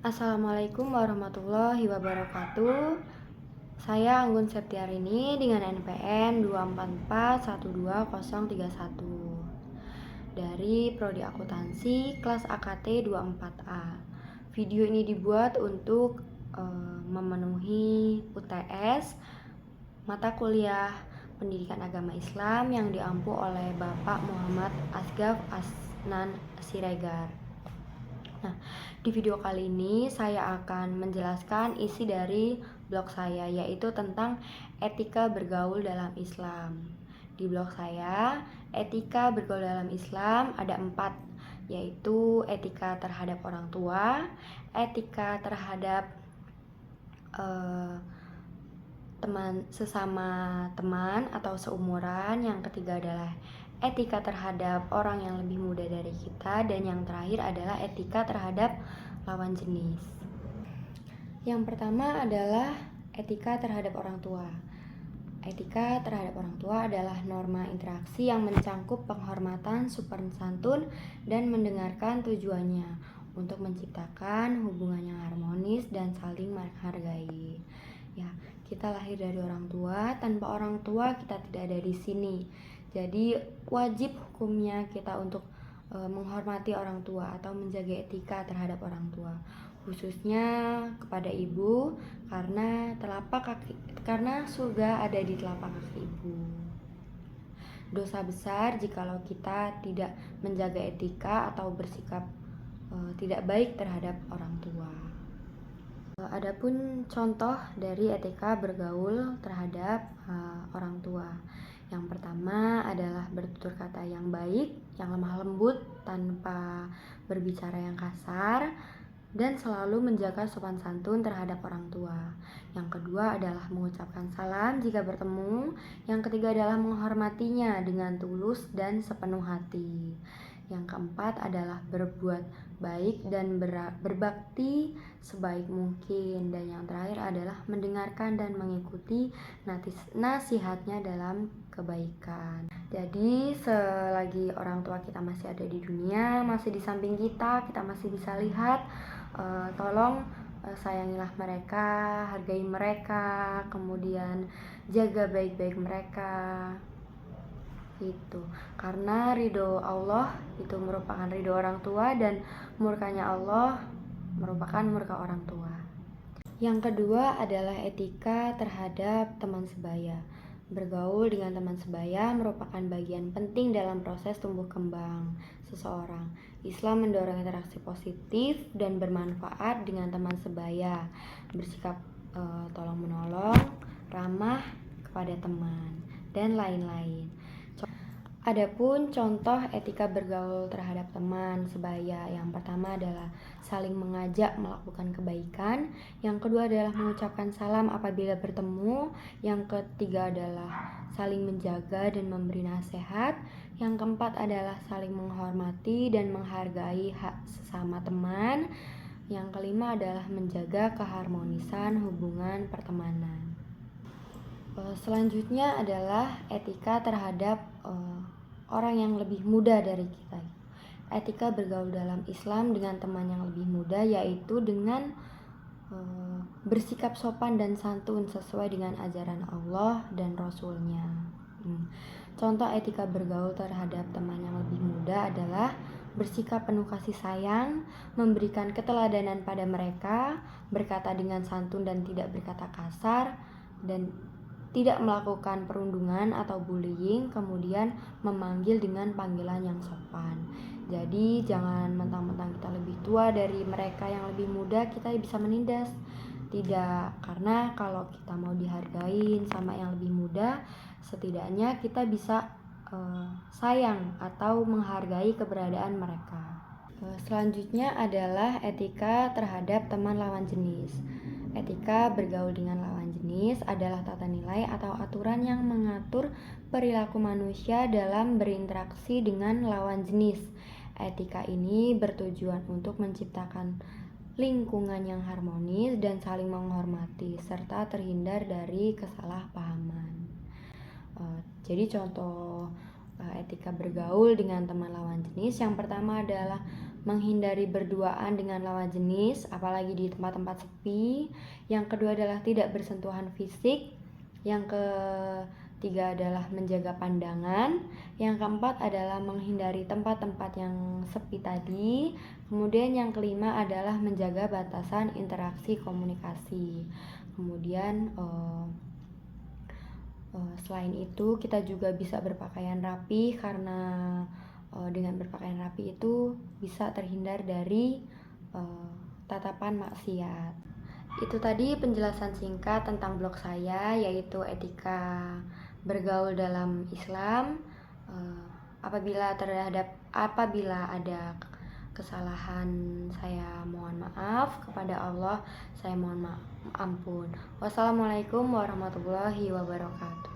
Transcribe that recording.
Assalamualaikum warahmatullahi wabarakatuh. Saya Anggun Septiarini dengan NPM 2441231 dari Prodi Akuntansi kelas AKT 24A. Video ini dibuat untuk memenuhi UTS mata kuliah Pendidikan Agama Islam yang diampu oleh Bapak Muhammad Asgaf Asnan Siregar. Nah, di video kali ini saya akan menjelaskan isi dari blog saya, yaitu tentang etika bergaul dalam Islam. Di blog saya, etika bergaul dalam Islam ada 4, yaitu etika terhadap orang tua, etika terhadap sesama teman atau seumuran, yang ketiga adalah etika terhadap orang yang lebih muda dari kita, dan yang terakhir adalah etika terhadap lawan jenis. Yang pertama adalah etika terhadap orang tua. Etika terhadap orang tua adalah norma interaksi yang mencangkup penghormatan, sopan santun, dan mendengarkan tujuannya untuk menciptakan hubungan yang harmonis dan saling menghargai. Ya, kita lahir dari orang tua, tanpa orang tua kita tidak ada di sini. Jadi wajib hukumnya kita untuk menghormati orang tua atau menjaga etika terhadap orang tua, khususnya kepada ibu, karena surga ada di telapak kaki ibu. Dosa besar jikalau kita tidak menjaga etika atau bersikap tidak baik terhadap orang tua. Adapun contoh dari etika bergaul terhadap orang tua. Yang pertama adalah bertutur kata yang baik, yang lemah lembut tanpa berbicara yang kasar, dan selalu menjaga sopan santun terhadap orang tua. Yang kedua adalah mengucapkan salam jika bertemu. Yang ketiga adalah menghormatinya dengan tulus dan sepenuh hati. Yang keempat adalah berbuat baik dan berbakti sebaik mungkin. Dan yang terakhir adalah mendengarkan dan mengikuti nasihatnya dalam kebaikan. Jadi selagi orang tua kita masih ada di dunia, masih di samping kita masih bisa lihat, tolong sayangilah mereka, hargai mereka, kemudian jaga baik-baik mereka. Itu karena ridho Allah itu merupakan ridho orang tua, dan murkanya Allah merupakan murka orang tua. Yang kedua adalah etika terhadap teman sebaya. Bergaul dengan teman sebaya merupakan bagian penting dalam proses tumbuh kembang seseorang. Islam mendorong interaksi positif dan bermanfaat dengan teman sebaya, bersikap tolong menolong, ramah kepada teman, dan lain-lain. Adapun contoh etika bergaul terhadap teman sebaya, yang pertama adalah saling mengajak melakukan kebaikan, yang kedua adalah mengucapkan salam apabila bertemu, yang ketiga adalah saling menjaga dan memberi nasihat, yang keempat adalah saling menghormati dan menghargai hak sesama teman, yang kelima adalah menjaga keharmonisan hubungan pertemanan. Selanjutnya adalah etika terhadap orang yang lebih muda dari kita. Etika bergaul dalam Islam dengan teman yang lebih muda, yaitu dengan bersikap sopan dan santun sesuai dengan ajaran Allah dan Rasulnya. Contoh etika bergaul terhadap teman yang lebih muda adalah bersikap penuh kasih sayang, memberikan keteladanan pada mereka, berkata dengan santun dan tidak berkata kasar, dan tidak melakukan perundungan atau bullying, kemudian memanggil dengan panggilan yang sopan. Jadi jangan mentang-mentang kita lebih tua dari mereka yang lebih muda kita bisa menindas. Tidak, karena kalau kita mau dihargain sama yang lebih muda, setidaknya kita bisa sayang atau menghargai keberadaan mereka. Selanjutnya adalah etika terhadap teman lawan jenis. Etika bergaul dengan lawan jenis adalah tata nilai atau aturan yang mengatur perilaku manusia dalam berinteraksi dengan lawan jenis. Etika ini bertujuan untuk menciptakan lingkungan yang harmonis dan saling menghormati, serta terhindar dari kesalahpahaman. Jadi contoh etika bergaul dengan teman lawan jenis, yang pertama adalah menghindari berduaan dengan lawan jenis, apalagi di tempat-tempat sepi. Yang kedua adalah tidak bersentuhan fisik. Yang ketiga adalah menjaga pandangan. Yang keempat adalah menghindari tempat-tempat yang sepi tadi. Kemudian yang kelima adalah menjaga batasan interaksi komunikasi. Kemudian selain itu kita juga bisa berpakaian rapi, karena dengan berpakaian rapi itu bisa terhindar dari tatapan maksiat. Itu tadi penjelasan singkat tentang blog saya, yaitu etika bergaul dalam Islam. Apabila ada kesalahan, saya mohon maaf. Kepada Allah saya mohon ampun. Wassalamualaikum warahmatullahi wabarakatuh.